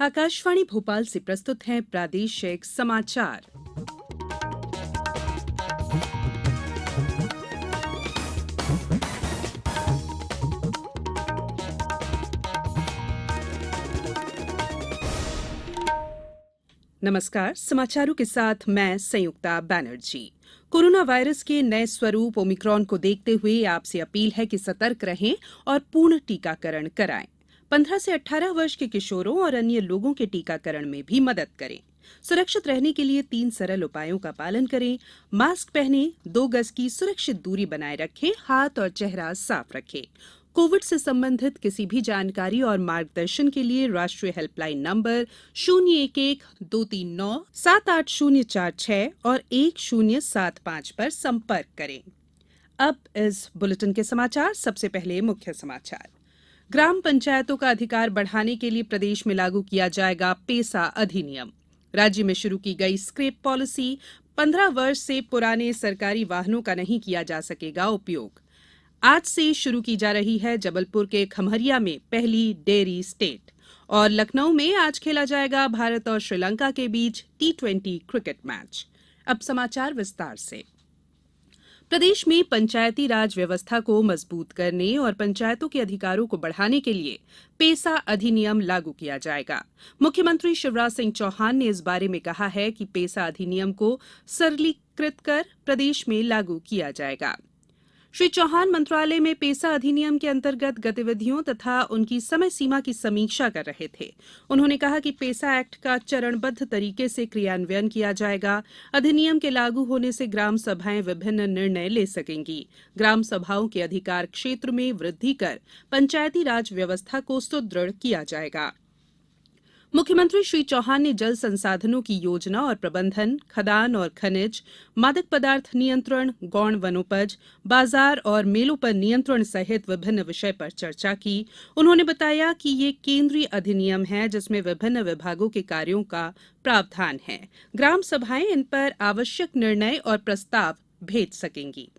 आकाशवाणी भोपाल से प्रस्तुत हैं प्रादेशिक समाचार। नमस्कार, समाचारों के साथ मैं संयुक्ता बैनर्जी। कोरोना वायरस के नए स्वरूप ओमिक्रॉन को देखते हुए आपसे अपील है कि सतर्क रहें और पूर्ण टीकाकरण कराएं। 15 से 18 वर्ष के किशोरों और अन्य लोगों के टीकाकरण में भी मदद करें। सुरक्षित रहने के लिए 3 सरल उपायों का पालन करें। मास्क पहनें, 2 गज की सुरक्षित दूरी बनाए रखें, हाथ और चेहरा साफ रखें। कोविड से संबंधित किसी भी जानकारी और मार्गदर्शन के लिए राष्ट्रीय हेल्पलाइन नंबर 011-239-78046 और 1075 पर संपर्क करें। अब इस बुलेटिन के समाचार। सबसे पहले मुख्य समाचार। ग्राम पंचायतों का अधिकार बढ़ाने के लिए प्रदेश में लागू किया जाएगा पेसा अधिनियम। राज्य में शुरू की गई स्क्रैप पॉलिसी। 15 वर्ष से पुराने सरकारी वाहनों का नहीं किया जा सकेगा उपयोग। आज से शुरू की जा रही है जबलपुर के खमहरिया में पहली डेयरी स्टेट। और लखनऊ में आज खेला जाएगा भारत और श्रीलंका के बीच T20 क्रिकेट मैच। अब समाचार विस्तार से। प्रदेश में पंचायती राज व्यवस्था को मजबूत करने और पंचायतों के अधिकारों को बढ़ाने के लिए पेसा अधिनियम लागू किया जाएगा। मुख्यमंत्री शिवराज सिंह चौहान ने इस बारे में कहा है कि पेसा अधिनियम को सरलीकृत कर प्रदेश में लागू किया जाएगा। श्री चौहान मंत्रालय में पेसा अधिनियम के अंतर्गत गतिविधियों तथा उनकी समय सीमा की समीक्षा कर रहे थे। उन्होंने कहा कि पेसा एक्ट का चरणबद्ध तरीके से क्रियान्वयन किया जाएगा। अधिनियम के लागू होने से ग्राम सभाएं विभिन्न निर्णय ले सकेंगी। ग्राम सभाओं के अधिकार क्षेत्र में वृद्धि कर पंचायती राज व्यवस्था को सुदृढ़ किया जाएगा। मुख्यमंत्री श्री चौहान ने जल संसाधनों की योजना और प्रबंधन, खदान और खनिज, मादक पदार्थ नियंत्रण, गौण वनोपज, बाजार और मेलों पर नियंत्रण सहित विभिन्न विषय पर चर्चा की। उन्होंने बताया कि ये केंद्रीय अधिनियम है जिसमें विभिन्न विभागों के कार्यों का प्रावधान है। ग्राम सभाएं इन पर आवश्यक निर्णय और प्रस्ताव भेज सकेंगी।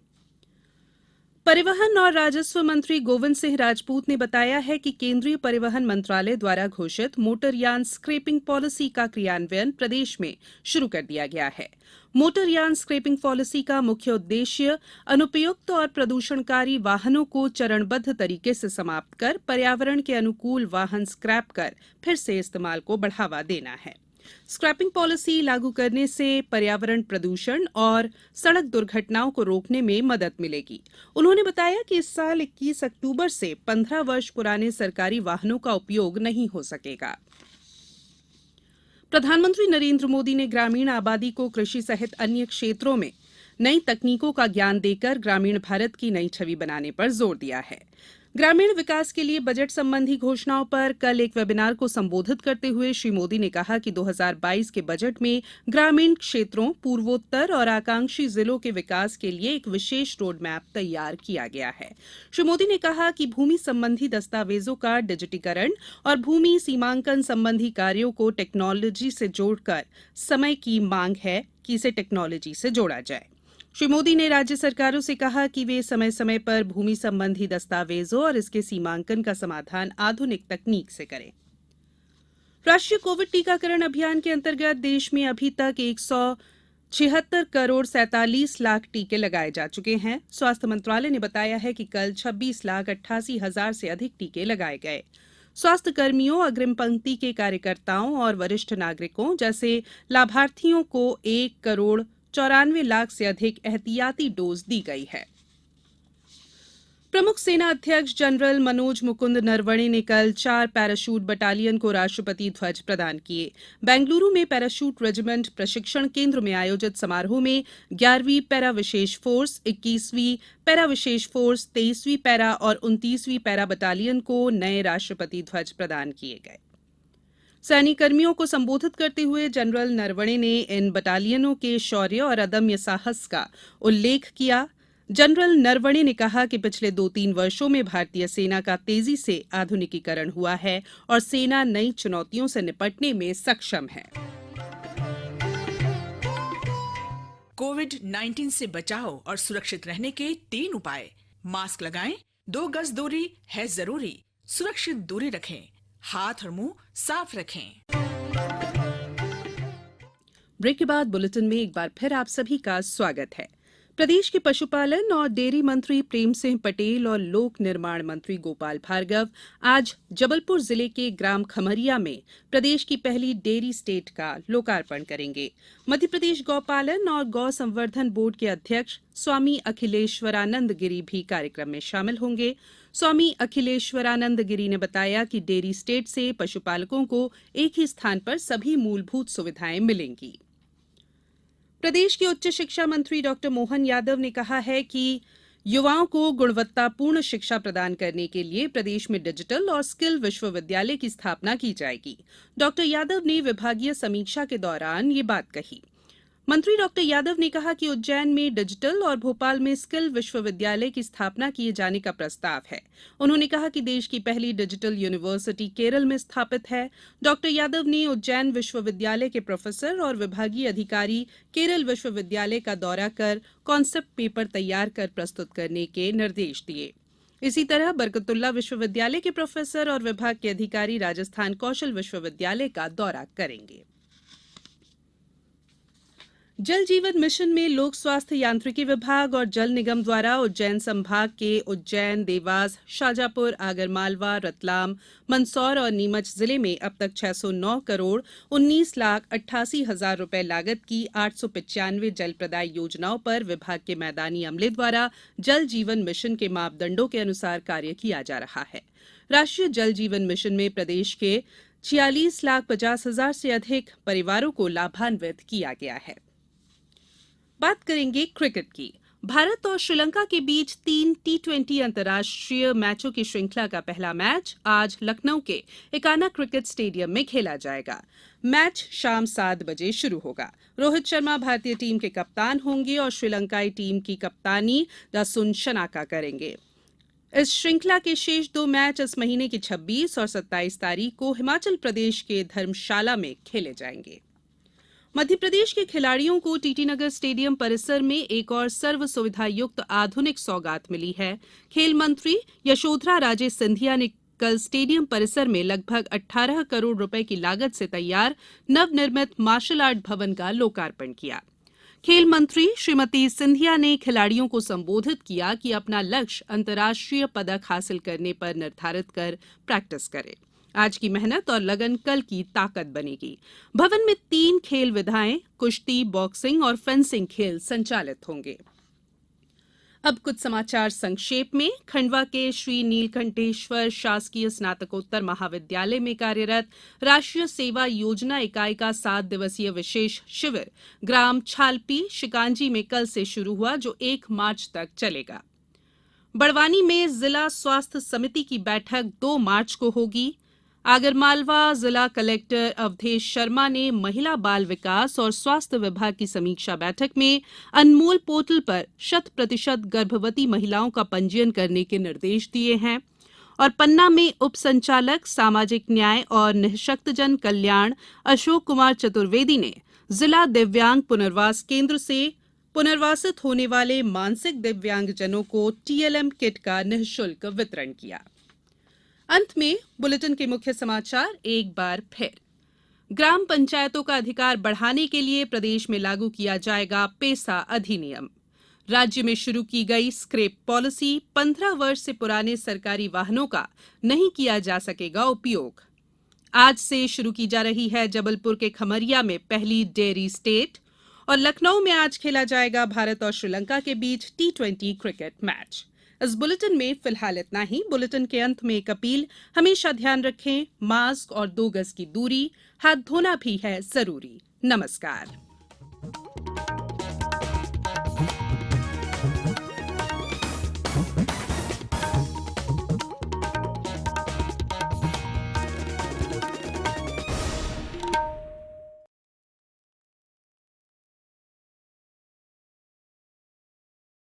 परिवहन और राजस्व मंत्री गोविंद सिंह राजपूत ने बताया है कि केंद्रीय परिवहन मंत्रालय द्वारा घोषित मोटरयान स्क्रैपिंग पॉलिसी का क्रियान्वयन प्रदेश में शुरू कर दिया गया है। मोटरयान स्क्रैपिंग पॉलिसी का मुख्य उद्देश्य अनुपयुक्त और प्रदूषणकारी वाहनों को चरणबद्ध तरीके से समाप्त कर पर्यावरण के अनुकूल वाहन स्क्रैप कर फिर से इस्तेमाल को बढ़ावा देना है। स्क्रैपिंग पॉलिसी लागू करने से पर्यावरण प्रदूषण और सड़क दुर्घटनाओं को रोकने में मदद मिलेगी। उन्होंने बताया कि इस साल 21 अक्टूबर से 15 वर्ष पुराने सरकारी वाहनों का उपयोग नहीं हो सकेगा। प्रधानमंत्री नरेंद्र मोदी ने ग्रामीण आबादी को कृषि सहित अन्य क्षेत्रों में नई तकनीकों का ज्ञान देकर ग्रामीण भारत की नई छवि बनाने पर जोर दिया है। ग्रामीण विकास के लिए बजट संबंधी घोषणाओं पर कल एक वेबिनार को संबोधित करते हुए श्री मोदी ने कहा कि 2022 के बजट में ग्रामीण क्षेत्रों, पूर्वोत्तर और आकांक्षी जिलों के विकास के लिए एक विशेष रोड मैप तैयार किया गया है। श्री मोदी ने कहा कि भूमि संबंधी दस्तावेजों का डिजिटीकरण और भूमि सीमांकन संबंधी कार्यों को टेक्नोलॉजी से जोड़कर समय की मांग है कि इसे टेक्नोलॉजी से जोड़ा जाए। श्री मोदी ने राज्य सरकारों से कहा कि वे समय समय पर भूमि संबंधी दस्तावेजों और इसके सीमांकन का समाधान आधुनिक तकनीक से करें। राष्ट्रीय कोविड टीकाकरण अभियान के अंतर्गत देश में अभी तक 176 करोड़ 47 लाख टीके लगाए जा चुके हैं। स्वास्थ्य मंत्रालय ने बताया है कि कल 26,88,000 से अधिक टीके लगाए गए। स्वास्थ्य कर्मियों, अग्रिम पंक्ति के कार्यकर्ताओं और वरिष्ठ नागरिकों जैसे लाभार्थियों को 1 करोड़ 94 लाख से अधिक एहतियाती डोज दी गई है। प्रमुख सेना अध्यक्ष जनरल मनोज मुकुंद नरवणे ने कल 4 पैराशूट बटालियन को राष्ट्रपति ध्वज प्रदान किए। बेंगलुरु में पैराशूट रेजिमेंट प्रशिक्षण केंद्र में आयोजित समारोह में 11वीं पैरा विशेष फोर्स, 21वीं पैरा विशेष फोर्स, 23वीं पैरा और 29वीं पैरा बटालियन को नए राष्ट्रपति ध्वज प्रदान किए गए। सैनिक कर्मियों को संबोधित करते हुए जनरल नरवणे ने इन बटालियनों के शौर्य और अदम्य साहस का उल्लेख किया। जनरल नरवणे ने कहा कि पिछले 2-3 वर्षों में भारतीय सेना का तेजी से आधुनिकीकरण हुआ है और सेना नई चुनौतियों से निपटने में सक्षम है। कोविड-19 से बचाव और सुरक्षित रहने के 3 उपाय। मास्क लगाएं, 2 गज दूरी है जरूरी, सुरक्षित दूरी रखें, हाथ और मुंह साफ रखें। ब्रेक के बाद बुलेटिन में एक बार फिर आप सभी का स्वागत है। प्रदेश के पशुपालन और डेयरी मंत्री प्रेम सिंह पटेल और लोक निर्माण मंत्री गोपाल भार्गव आज जबलपुर जिले के ग्राम खमरिया में प्रदेश की पहली डेयरी स्टेट का लोकार्पण करेंगे। मध्य प्रदेश गौपालन और गौ संवर्धन बोर्ड के अध्यक्ष स्वामी अखिलेश्वरानंद गिरी भी कार्यक्रम में शामिल होंगे। स्वामी अखिलेश्वरानंद गिरी ने बताया कि डेयरी स्टेट से पशुपालकों को एक ही स्थान पर सभी मूलभूत सुविधाएं मिलेंगी। प्रदेश के उच्च शिक्षा मंत्री डॉ मोहन यादव ने कहा है कि युवाओं को गुणवत्तापूर्ण शिक्षा प्रदान करने के लिए प्रदेश में डिजिटल और स्किल विश्वविद्यालय की स्थापना की जाएगी। डॉ यादव ने विभागीय समीक्षा के दौरान ये बात कही। मंत्री डॉ यादव ने कहा कि उज्जैन में डिजिटल और भोपाल में स्किल विश्वविद्यालय की स्थापना किए जाने का प्रस्ताव है। उन्होंने कहा कि देश की पहली डिजिटल यूनिवर्सिटी केरल में स्थापित है। डॉ यादव ने उज्जैन विश्वविद्यालय के प्रोफेसर और विभागीय अधिकारी केरल विश्वविद्यालय का दौरा कर कॉन्सेप्ट पेपर तैयार कर प्रस्तुत करने के निर्देश दिए। इसी तरह बरकतुल्ला विश्वविद्यालय के प्रोफेसर और विभाग के अधिकारी राजस्थान कौशल विश्वविद्यालय का दौरा करेंगे। जल जीवन मिशन में लोक स्वास्थ्य यांत्रिकी विभाग और जल निगम द्वारा उज्जैन संभाग के उज्जैन, देवास, शाजापुर, आगरमालवा, रतलाम, मंदसौर और नीमच जिले में अब तक 609 करोड़ 19,88,000 रुपए लागत की 895 जल प्रदाय योजनाओं पर विभाग के मैदानी अमले द्वारा जल जीवन मिशन के मापदंडों के अनुसार कार्य किया जा रहा है। राष्ट्रीय जल जीवन मिशन में प्रदेश के 46,50,000 से अधिक परिवारों को लाभान्वित किया गया है। बात करेंगे क्रिकेट की। भारत और श्रीलंका के बीच 3 टी20 अंतर्राष्ट्रीय मैचों की श्रृंखला का पहला मैच आज लखनऊ के इकाना क्रिकेट स्टेडियम में खेला जाएगा। मैच शाम 7 बजे शुरू होगा। रोहित शर्मा भारतीय टीम के कप्तान होंगे और श्रीलंकाई टीम की कप्तानी दासुन शनाका करेंगे। इस श्रृंखला के शेष 2 मैच इस महीने की 26 और 27 तारीख को हिमाचल प्रदेश के धर्मशाला में खेले जाएंगे। मध्य प्रदेश के खिलाड़ियों को टीटी नगर स्टेडियम परिसर में एक और सर्व सुविधा युक्त आधुनिक सौगात मिली है। खेल मंत्री यशोधरा राजे सिंधिया ने कल स्टेडियम परिसर में लगभग 18 करोड़ रुपए की लागत से तैयार नवनिर्मित मार्शल आर्ट भवन का लोकार्पण किया। खेल मंत्री श्रीमती सिंधिया ने खिलाड़ियों को संबोधित किया कि अपना लक्ष्य अंतर्राष्ट्रीय पदक हासिल करने पर निर्धारित कर प्रैक्टिस करें। आज की मेहनत और लगन कल की ताकत बनेगी। भवन में 3 खेल विधाएं कुश्ती, बॉक्सिंग और फेंसिंग खेल संचालित होंगे। अब कुछ समाचार संक्षेप में। खंडवा के श्री नीलकंठेश्वर शासकीय स्नातकोत्तर महाविद्यालय में कार्यरत राष्ट्रीय सेवा योजना इकाई का 7 दिवसीय विशेष शिविर ग्राम छालपी शिकांजी में कल से शुरू हुआ, जो 1 मार्च तक चलेगा। बड़वानी में जिला स्वास्थ्य समिति की बैठक 2 मार्च को होगी। आगरमालवा जिला कलेक्टर अवधेश शर्मा ने महिला बाल विकास और स्वास्थ्य विभाग की समीक्षा बैठक में अनमोल पोर्टल पर 100% गर्भवती महिलाओं का पंजीयन करने के निर्देश दिए हैं। और पन्ना में उप संचालक सामाजिक न्याय और निःशक्तजन कल्याण अशोक कुमार चतुर्वेदी ने जिला दिव्यांग पुनर्वास केंद्र से पुनर्वासित होने वाले मानसिक दिव्यांगजनों को टीएलएम किट का निःशुल्क वितरण किया। अंत में बुलेटिन के मुख्य समाचार एक बार फिर। ग्राम पंचायतों का अधिकार बढ़ाने के लिए प्रदेश में लागू किया जाएगा पेसा अधिनियम। राज्य में शुरू की गई स्क्रैप पॉलिसी, 15 वर्ष से पुराने सरकारी वाहनों का नहीं किया जा सकेगा उपयोग। आज से शुरू की जा रही है जबलपुर के खमरिया में पहली डेयरी स्टेट। और लखनऊ में आज खेला जाएगा भारत और श्रीलंका के बीच टी20 क्रिकेट मैच। इस बुलेटिन में फिलहाल इतना ही। बुलेटिन के अंत में एक अपील, हमेशा ध्यान रखें, मास्क और 2 गज की दूरी, हाथ धोना भी है जरूरी। नमस्कार।